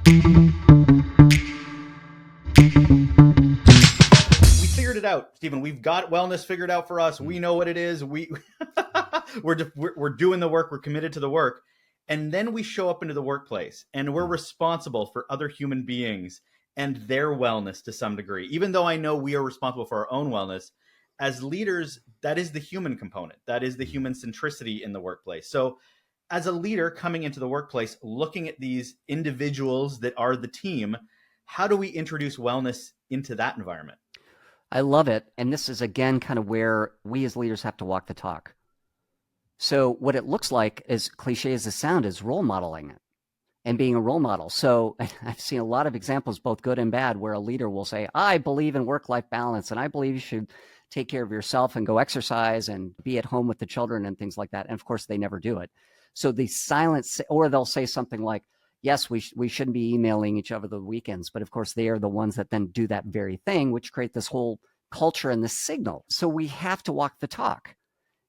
We figured it out, Stephen. We've got wellness figured out for us. We know what it is. We're doing the work. We're committed to the work. And then we show up into the workplace and we're responsible for other human beings and their wellness to some degree. Even though I know we are responsible for our own wellness, as leaders, that is the human component. That is the human centricity in the workplace. So as a leader coming into the workplace, looking at these individuals that are the team, how do we introduce wellness into that environment? I love it. And this is, again, kind of where we as leaders have to walk the talk. So what it looks like, as cliche as it sounds, is role modeling it and being a role model. So I've seen a lot of examples, both good and bad, where a leader will say, I believe in work-life balance, and I believe you should take care of yourself and go exercise and be at home with the children and things like that. And of course, they never do it. So the silence, or they'll say something like, yes, we shouldn't be emailing each other the weekends. But of course, they are the ones that then do that very thing, which create this whole culture and this signal. So we have to walk the talk.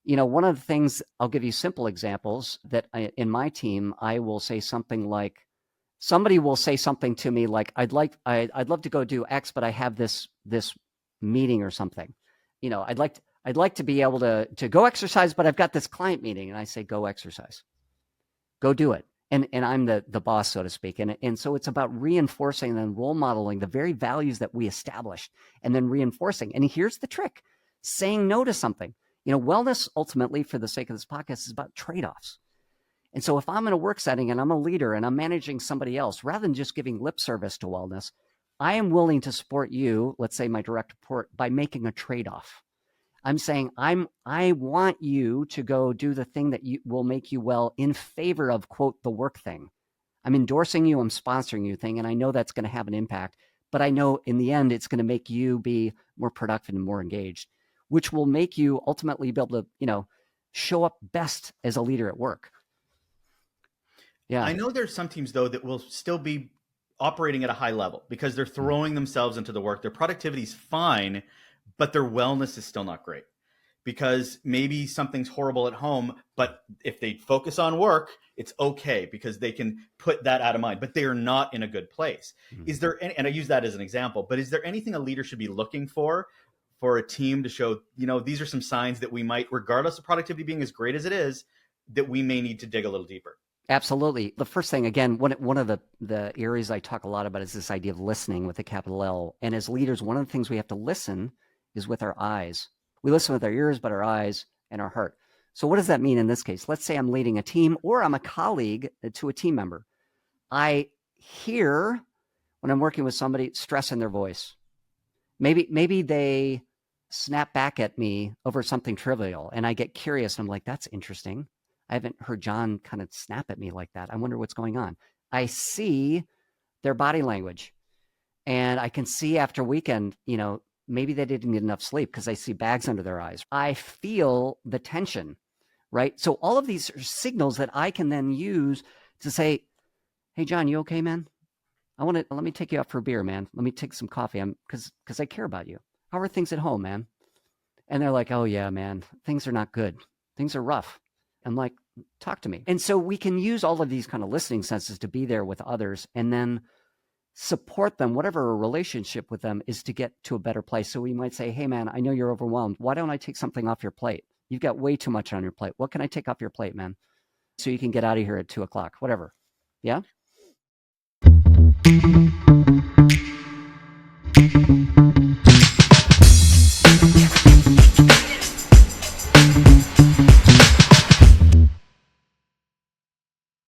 You know, one of the things, I'll give you simple examples that in my team, I will say something like, somebody will say something to me like, I'd love to go do X, but I have this meeting or something. You know, I'd like to be able to go exercise, but I've got this client meeting. And I say, go exercise, go do it. And I'm the boss, so to speak. And so it's about reinforcing and role modeling the very values that we established and then reinforcing. And here's the trick, saying no to something. You know, wellness ultimately, for the sake of this podcast, is about trade-offs. And so if I'm in a work setting and I'm a leader and I'm managing somebody else, rather than just giving lip service to wellness, I am willing to support you, let's say my direct report, by making a trade-off. I'm saying I want you to go do the thing that will make you well in favor of, quote, the work thing. I'm endorsing you, I'm sponsoring you thing, and I know that's going to have an impact, but I know in the end it's going to make you be more productive and more engaged, which will make you ultimately be able to, you know, show up best as a leader at work. Yeah. I know there's some teams, though, that will still be operating at a high level because they're throwing themselves into the work. Their productivity is fine, but their wellness is still not great because maybe something's horrible at home, but if they focus on work, it's okay because they can put that out of mind, but they are not in a good place. Mm-hmm. Is there any, and I use that as an example, but is there anything a leader should be looking for a team to show, you know, these are some signs that we might, regardless of productivity being as great as it is, that we may need to dig a little deeper? Absolutely. The first thing, again, one of the areas I talk a lot about is this idea of listening with a capital L. And as leaders, one of the things we have to listen is with our eyes. We listen with our ears, but our eyes and our heart. So what does that mean in this case? Let's say I'm leading a team or I'm a colleague to a team member. I hear, when I'm working with somebody, stress in their voice. Maybe they snap back at me over something trivial and I get curious and I'm like, that's interesting. I haven't heard John kind of snap at me like that. I wonder what's going on. I see their body language and I can see after a weekend, you know, maybe they didn't get enough sleep because I see bags under their eyes. I feel the tension, right? So all of these are signals that I can then use to say, hey, John, you okay, man? Let me take you out for a beer, man. Let me take some coffee. Because I care about you. How are things at home, man? And they're like, oh yeah, man, things are not good. Things are rough. I'm like, talk to me. And so we can use all of these kind of listening senses to be there with others and then support them, whatever a relationship with them is, to get to a better place. So we might say, hey man, I know you're overwhelmed. Why don't I take something off your plate? You've got way too much on your plate. What can I take off your plate, man? So you can get out of here at 2:00, whatever. Yeah.